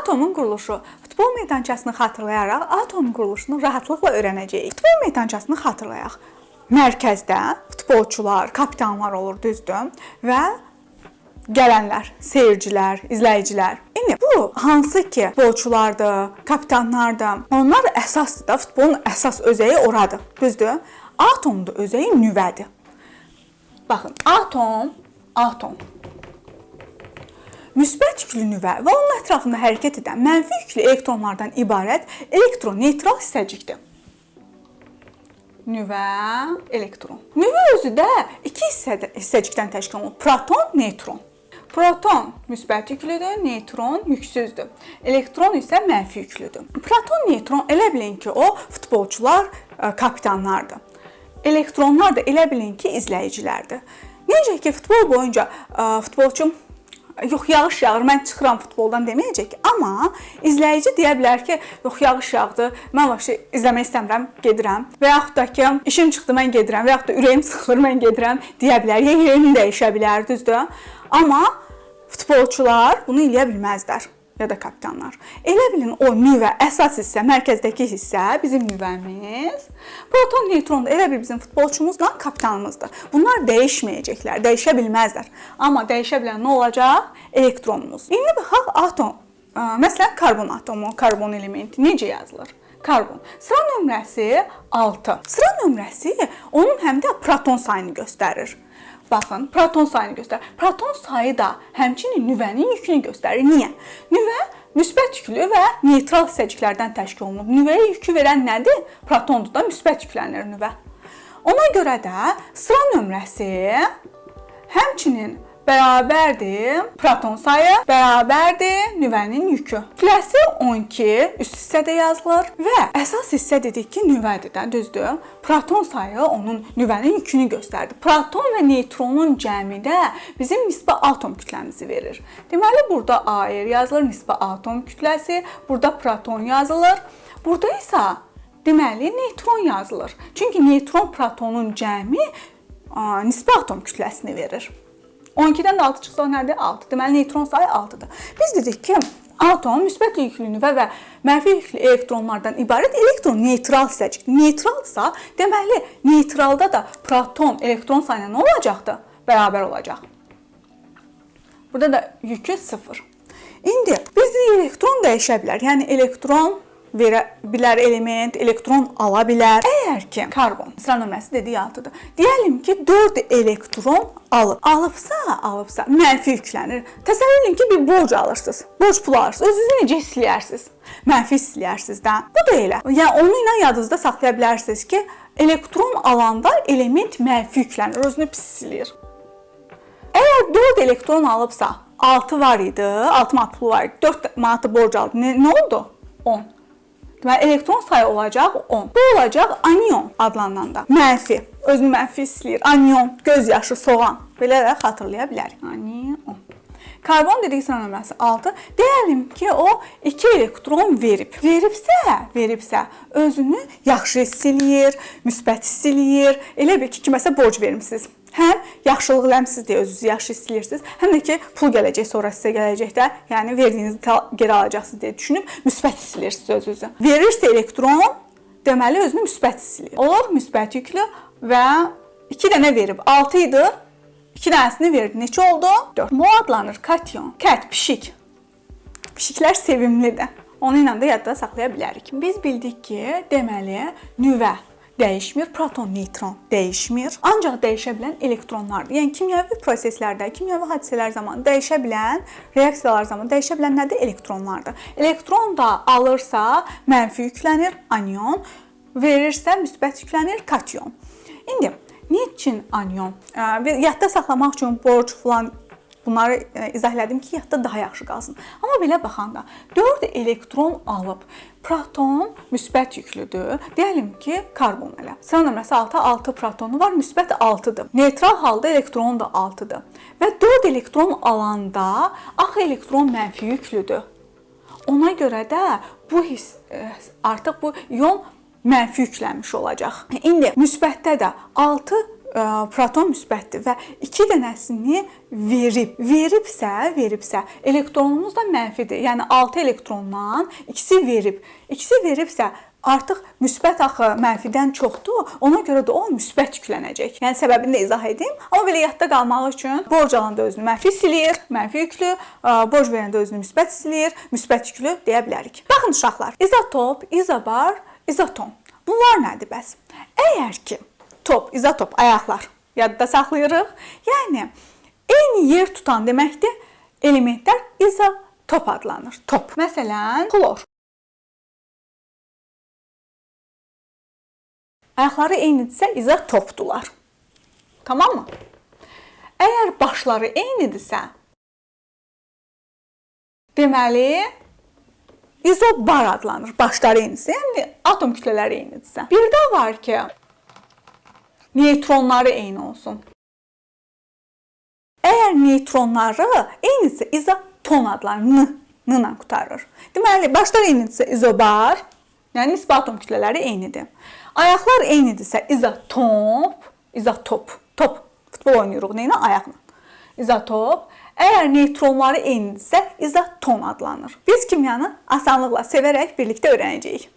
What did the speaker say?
Atomun quruluşu. Futbol meydançasını xatırlayaraq atomun quruluşunu rahatlıqla öyrənəcəyik. Futbol meydançasını xatırlayaq. Mərkəzdə futbolçular, kapitanlar olur, düzdür? Və gələnlər, seyircilər, izləyicilər. İndi bu hansı ki futbolçulardır, kapitanlardır, onlar əsasdır da, futbolun əsas özəyi oradır, düzdür? Atomda özəyi nüvədir. Baxın, atom müsbət yüklü nüvə və onun ətrafında hərəkət edən mənfi yüklü elektronlardan ibarət elektroneytral hissəcikdir. Nüvə, elektron. Nüvə özü də iki hissəcikdən təşkil olunur. Proton, neytron. Proton müsbət yüklüdür, neytron yüksüzdür. Elektron isə mənfi yüklüdür. Proton, neytron elə bilin ki, o futbolçular, kapitanlardır. Elektronlar da elə bilin ki, izləyicilərdir. Necə ki, futbol boyunca futbolçu yox, yağış yağır, mən çıxıram futboldan deməyəcək, amma izləyici deyə bilər ki, yox, yağış yağdı, mən vəbsə izləmək istəmirəm, gedirəm və yaxud da ki, işim çıxdı, mən gedirəm və yaxud da ürəyim sıxılır, mən gedirəm deyə bilər, ya yerini dəyişə bilər, düzdür? Amma futbolçular bunu eləyə bilməzlər ya da kapitanlar. Elə bilin, o nüvə, əsas hissə, mərkəzdəki hissə bizim nüvəmiz. Proton, neytron da elə bir bizim futbolçumuzla kapitanımızdır. Bunlar dəyişməyəcəklər, dəyişə bilməzlər. Amma dəyişə bilən nə olacaq? Elektronumuz. İndi baxaq atom. Məsələn, karbon atomu, karbon elementi necə yazılır? Karbon. Sıra nömrəsi 6. Sıra nömrəsi onun həm də proton sayını göstərir. Baxın, proton sayını göstərir. Proton sayı da həmçinin nüvənin yükünü göstərir. Niyə? Nüvə müsbət yüklü və neytral hissəciklərdən təşkil olunur. Nüvəyə yükü verən nədir? Protondur da, müsbət yüklənir nüvə. Ona görə də sıra nömrəsi həmçinin bərabərdir, proton sayı bərabərdir nüvənin yükü. Kütləsi 12 üst hissədə yazılır və əsas hissə dedik ki, nüvədir də, düzdür? Proton sayı onun nüvənin yükünü göstərdi. Proton və neytronun cəmi də bizim nisbə atom kütləmizi verir. Deməli, burada AR yazılır, nisbə atom kütləsi, burada proton yazılır. Burada isə deməli neytron yazılır. Çünki neytron protonun cəmi nisbə atom kütləsini verir. 12-dən də 6 çıxsa nədir? 6. Deməli, neytron sayı 6-dır. Biz dedik ki, atom müsbət yüklü nüvə və mənfi yüklü elektronlardan ibarət elektron-neytral hissəcikdir. Neytraldsa, deməli, neytralda da proton, elektron sayına nə olacaqdır? Bərabər olacaq. Burada da yükü 0. İndi bizdə elektron dəyişə bilər. Yəni, elektron verə bilər element, elektron ala bilər. Əgər ki, karbon, sıra nömrəsi dedik 6-dır. Deyəlim ki, 4 elektron alıbsa, mənfi yüklənir. Təsəvvür edin ki, bir borc alırsınız, borc pulu alırsınız. Özünüzü necə istəyərsiniz? Mənfi istəyirsiniz də. Bu da elə. Yəni, onu ilə yadınızda saxlaya bilərsiniz ki, elektron alanda element mənfi yüklənir, özünü pis istəyir. Əgər 4 elektron alıbsa, 6 var idi, 6 manat pulu var idi, 4 manatı borc aldı. Nə oldu? 10. Deməli, elektron sayı olacaq 10. Bu olacaq anion adlananda. Mənfi, özünü mənfi istəyir. Anion, göz yaşı, soğan. Belə də xatırlaya bilərik. Anion. Karbon dedik sıra nömrəsi 6. Deyəlim ki, o 2 elektron veribsə, özünü yaxşı hiss eləyir, müsbət hiss eləyir. Elə bir ki, kiməsə borc vermisiniz. Həm yaxşılıq eləmisiniz deyə özünüzü yaxşı hiss eləyirsiniz, həm də ki, pul gələcək, sonra sizə gələcək də, yəni verdiyinizi geri alacaqsınız deyə düşünüb müsbət hiss eləyirsiniz özünüzü. Verirsə elektron, deməli özünü müsbət hiss eləyir. Olur, müsbət yüklü və 2 dənə verib, 6 idi, 2 dənəsini verdi. Neçə oldu? 4. Bu adlanır kation. Kət, pişik. Pişiklər sevimlidir. Onu ilə də yadda saxlaya bilərik. Biz bildik ki, deməli, nüvə dəyişmir, proton, neytron dəyişmir. Ancaq dəyişə bilən elektronlardır. Yəni, kimyəvi proseslərdə, kimyəvi hadisələr zamanı dəyişə bilən, reaksiyalar zamanı dəyişə bilən nədir? Elektronlardır. Elektron da alırsa, mənfi yüklənir, anion, verirsə, müsbət yüklənir, kation. İndi, niçin anion? Yadda saxlamaq üçün borc falan bunları izah elədim ki, yadda daha yaxşı qalsın. Amma belə baxanda 4 elektron alıb, proton müsbət yüklüdür. Deyəlim ki, karbon elə. Sıra nömrəsi 6 protonu var, müsbət 6-dır. Neytral halda elektron da 6-dır. Və 4 elektron alanda axı elektron mənfi yüklüdür. Ona görə də bu artıq bu ion mənfi yüklənmiş olacaq. İndi müsbətdə də 6 proton müsbətdir və 2 dənəsini veribsə, elektronumuz da mənfidir. Yəni 6 elektrondan ikisi veribsə, artıq müsbət axı mənfidən çoxdur. Ona görə də o müsbət yüklənəcək. Yəni səbəbini də izah edim. Amma belə yadda qalmaq üçün borc alan da özünü mənfi silir, mənfi yüklü, borc verən də özünü müsbət silir, müsbət yüklü deyə bilərik. Baxın uşaqlar, izotop, izobar, izoton. Bunlar nədir bəs? Əgər ki, top, izotop, ayaqlar yadda saxlayırıq. Yəni eyni yer tutan deməkdir, elementlər izotop adlanır. Top. Məsələn, xlor. Ayaqları eynidirsə izotopdular. Tamam mı? Əgər başları eynidirsə, deməli izobar adlanır. Başları eynidirsə, yəni atom kütlələri eynidirsə. Bir də var ki, neytronları eyni olsun. Əgər neytronları eynidirsə izoton adlanır. N-la qutarır. Deməli, başlar eynidirsə izobar, yəni nisbi atom kütlələri eynidir. Ayaqlar eynidirsə izotop, top, futbol oynayırıq neylə? Ayaqla. İzotop. Əgər neytronları eynidirsə izoton adlanır. Biz kimyanı asanlıqla sevərək birlikdə öyrənəcəyik.